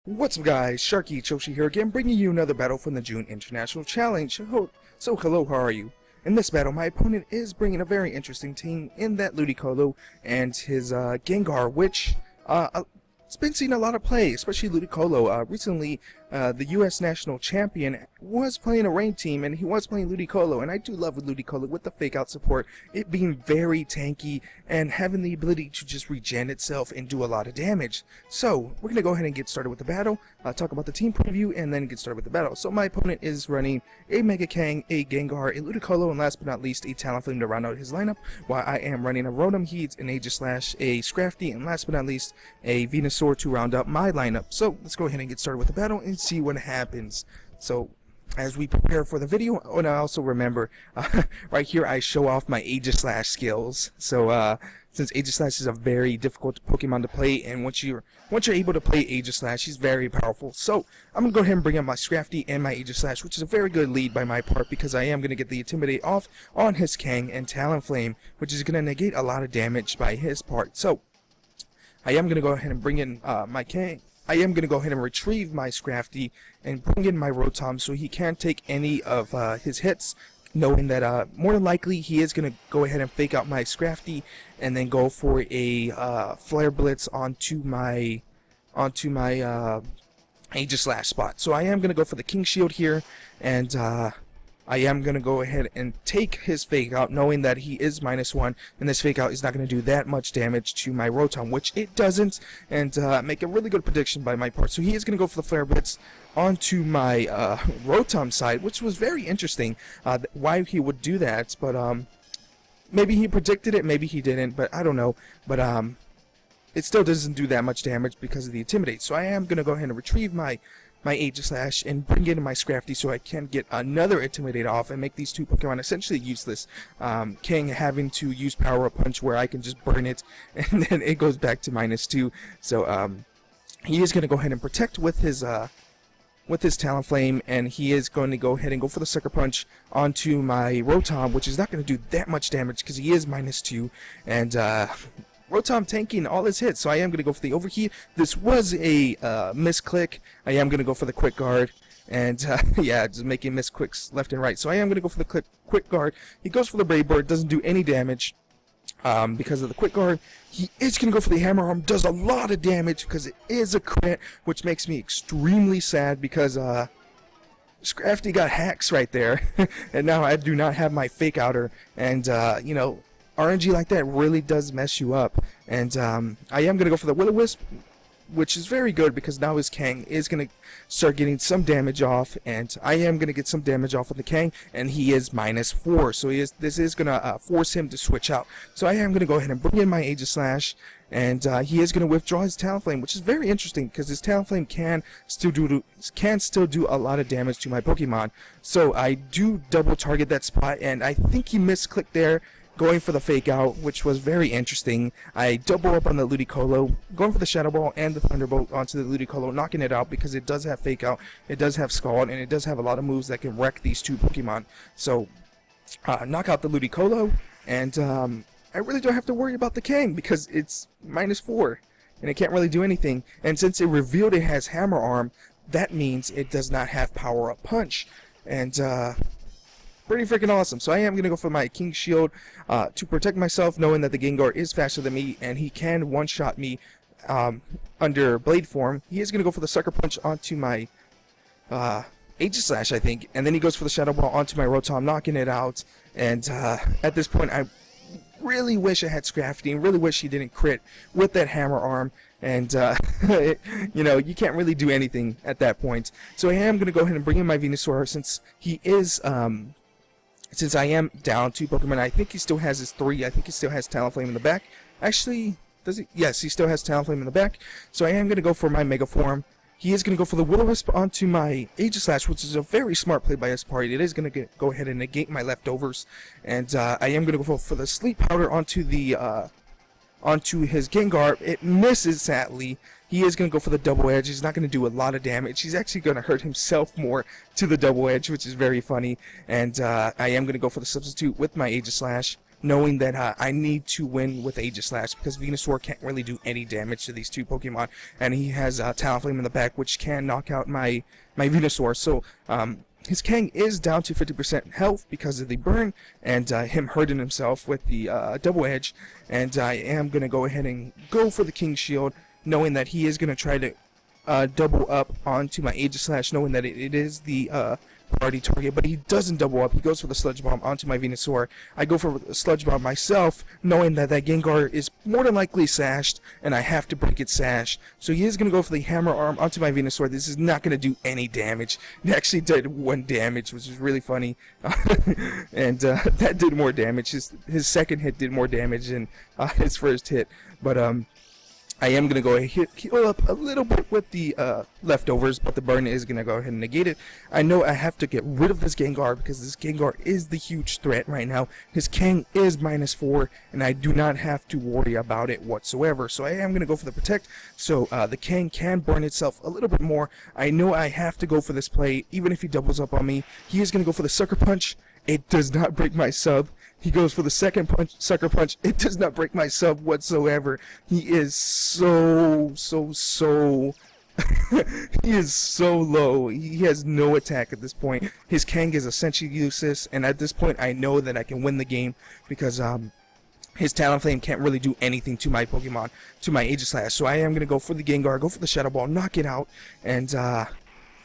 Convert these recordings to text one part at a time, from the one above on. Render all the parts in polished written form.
What's up guys, sharkeatyoshi here again, bringing you another battle from the June International Challenge. So hello, how are you? In this battle, my opponent is bringing a very interesting team in that Ludicolo and his Gengar, which it's been seeing a lot of play, especially Ludicolo. Recently, the U.S. national champion was playing a rain team, and he was playing Ludicolo, and I do love Ludicolo with the fake out support, it being very tanky, and having the ability to just regen itself and do a lot of damage. So, we're going to go ahead and get started with the battle, talk about the team preview, and then get started with the battle. So my opponent is running a Mega Kang, a Gengar, a Ludicolo, and last but not least, a Talonflame to round out his lineup, while I am running a Rotom Heat, an Aegislash, a Scrafty, and last but not least, a Venusaur to round out my lineup. So, let's go ahead and get started with the battle and see what happens. So as we prepare for the video, and I also remember right here I show off my Aegislash skills. So since Aegislash is a very difficult Pokemon to play, and once you're able to play Aegislash, he's very powerful. So I'm gonna go ahead and bring up my Scrafty and my Aegislash, which is a very good lead by my part, because I am gonna get the Intimidate off on his Kang and Talonflame, which is gonna negate a lot of damage by his part. So I am gonna go ahead and bring in my Kang. I am going to go ahead and retrieve my Scrafty and bring in my Rotom so he can't take any of his hits, knowing that more than likely he is going to go ahead and fake out my Scrafty and then go for a Flare Blitz onto my Aegislash spot. So I am going to go for the King Shield here, and I am going to go ahead and take his fake out, knowing that he is -1, and this fake out is not going to do that much damage to my Rotom, which it doesn't, and make a really good prediction by my part. So he is going to go for the Flare Blitz onto my Rotom side, which was very interesting, why he would do that, but maybe he predicted it, maybe he didn't, but I don't know, but it still doesn't do that much damage because of the Intimidate. So I am going to go ahead and retrieve my Aegislash and bring in my Scrafty so I can get another Intimidate off and make these two Pokemon essentially useless. King having to use Power Up Punch where I can just burn it and then it goes back to -2. So he is going to go ahead and protect with his Talonflame, and he is going to go ahead and go for the Sucker Punch onto my Rotom, which is not going to do that much damage because he is -2, and Rotom tanking all his hits, so I am going to go for the Overheat. This was a misclick. I am going to go for the Quick Guard, and yeah, just making misclicks left and right. So I am going to go for the Quick Guard. He goes for the Brave Bird, doesn't do any damage because of the Quick Guard. He is going to go for the Hammer Arm, does a lot of damage because it is a crit, which makes me extremely sad because Scrafty got hacks right there, and now I do not have my Fake Outer, and you know, RNG like that really does mess you up. And I am going to go for the Will-O-Wisp, which is very good because now his Kang is going to start getting some damage off, and I am going to get some damage off of the Kang, and he is -4, so this is going to force him to switch out. So I am going to go ahead and bring in my Aegislash, and he is going to withdraw his Talonflame, which is very interesting because his Talonflame can still do a lot of damage to my Pokemon. So I do double target that spot, and I think he misclicked there, going for the fake out, which was very interesting. I double up on the Ludicolo, going for the Shadow Ball and the Thunderbolt onto the Ludicolo, knocking it out because it does have fake out, it does have Scald, and it does have a lot of moves that can wreck these two Pokemon. So knock out the Ludicolo, and I really don't have to worry about the Kang because it's -4 and it can't really do anything. And since it revealed it has Hammer Arm, that means it does not have Power Up Punch, and pretty freaking awesome. So I am going to go for my King Shield to protect myself, knowing that the Gengar is faster than me and he can one-shot me under Blade form. He is going to go for the Sucker Punch onto my Aegislash, I think, and then he goes for the Shadow Ball onto my Rotom, knocking it out. And at this point, I really wish I had Scrafty and really wish he didn't crit with that Hammer Arm, and you know, you can't really do anything at that point. So I am going to go ahead and bring in my Venusaur since he is since I am down 2 Pokemon. I think he still has his 3. I think he still has Talonflame in the back. Actually, does he? Yes, he still has Talonflame in the back. So I am going to go for my Mega Form. He is going to go for the Will-O-Wisp onto my Aegislash, which is a very smart play by his part. It is going to go ahead and negate my leftovers. And I am going to go for the Sleep Powder onto the onto his Gengar. It misses, sadly. He is going to go for the Double Edge. He's not going to do a lot of damage. He's actually going to hurt himself more to the Double Edge, which is very funny. And I am going to go for the Substitute with my Aegislash. knowing that I need to win with Aegislash because Venusaur can't really do any damage to these two Pokemon, and he has Talonflame in the back, which can knock out my Venusaur. So his Kang is down to 50% health because of the burn and him hurting himself with the double edge, and I am going to go ahead and go for the King Shield, knowing that he is going to try to double up onto my Aegislash, knowing that it is the priority target, but he doesn't double up. He goes for the Sludge Bomb onto my Venusaur. I go for the Sludge Bomb myself, knowing that Gengar is more than likely sashed, and I have to break its sash. So he is going to go for the Hammer Arm onto my Venusaur. This is not going to do any damage. It actually did 1 damage, which is really funny. And that did more damage. His second hit did more damage than his first hit. But I am going to go ahead and heal up a little bit with the leftovers, but the burn is going to go ahead and negate it. I know I have to get rid of this Gengar because this Gengar is the huge threat right now. His Kang is -4, and I do not have to worry about it whatsoever. So I am going to go for the Protect, so the Kang can burn itself a little bit more. I know I have to go for this play, even if he doubles up on me. He is going to go for the Sucker Punch. It does not break my sub. He goes for the second punch, Sucker Punch. It does not break my sub whatsoever. He is so he is so low. He has no attack at this point. His Kang is essentially useless, and at this point I know that I can win the game because his Talonflame can't really do anything to my Pokemon, to my Aegislash. So I am going to go for the Gengar, go for the Shadow Ball, knock it out, and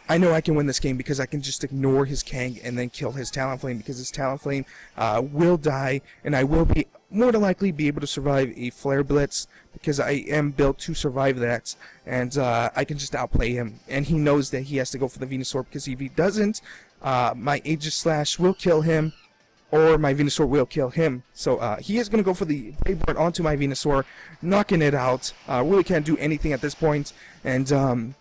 I know I can win this game because I can just ignore his Kang and then kill his Talonflame, because his Talonflame will die, and I will be more than likely be able to survive a Flare Blitz because I am built to survive that, and I can just outplay him, and he knows that he has to go for the Venusaur, because if he doesn't, my Aegislash will kill him, or my Venusaur will kill him. So he is going to go for the Brave Bird onto my Venusaur, knocking it out. Really can't do anything at this point, and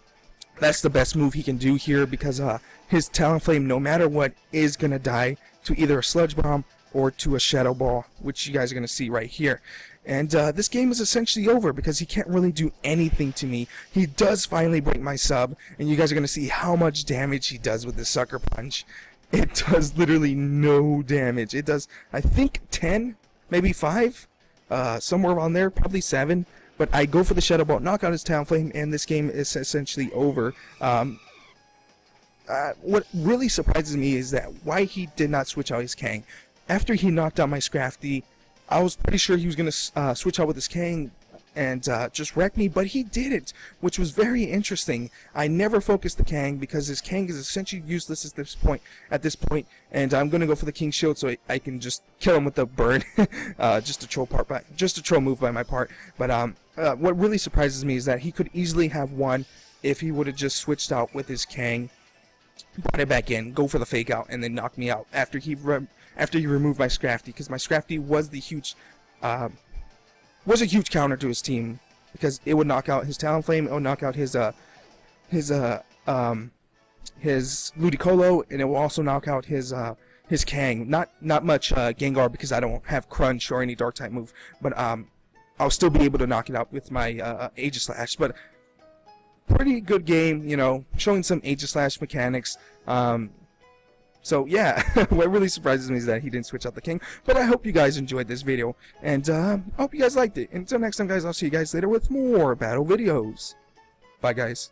that's the best move he can do here, because his Talonflame, no matter what, is going to die to either a Sludge Bomb or to a Shadow Ball, which you guys are going to see right here. And this game is essentially over because he can't really do anything to me. He does finally break my sub, and you guys are going to see how much damage he does with this Sucker Punch. It does literally no damage. It does, I think, 10, maybe 5, somewhere around there, probably 7. But I go for the Shadow Ball, knock out his Talonflame, and this game is essentially over. What really surprises me is that why he did not switch out his Kang. After he knocked out my Scrafty, I was pretty sure he was going to switch out with his Kang and just wreck me, but he didn't, which was very interesting. I never focused the Kang because his Kang is essentially useless at this point, and I'm gonna go for the King Shield so I can just kill him with the bird. just a troll move by my part. But what really surprises me is that he could easily have won if he would have just switched out with his Kang, brought it back in, go for the Fake Out, and then knock me out after he removed my Scrafty, because my Scrafty was the huge was a huge counter to his team, because it would knock out his Talonflame, it would knock out his Ludicolo, and it will also knock out his Kang. Not much Gengar, because I don't have Crunch or any Dark type move, but I'll still be able to knock it out with my Aegislash. But pretty good game, you know, showing some Aegislash mechanics. So yeah, what really surprises me is that he didn't switch out the King. But I hope you guys enjoyed this video, and I hope you guys liked it. Until next time, guys, I'll see you guys later with more battle videos. Bye, guys.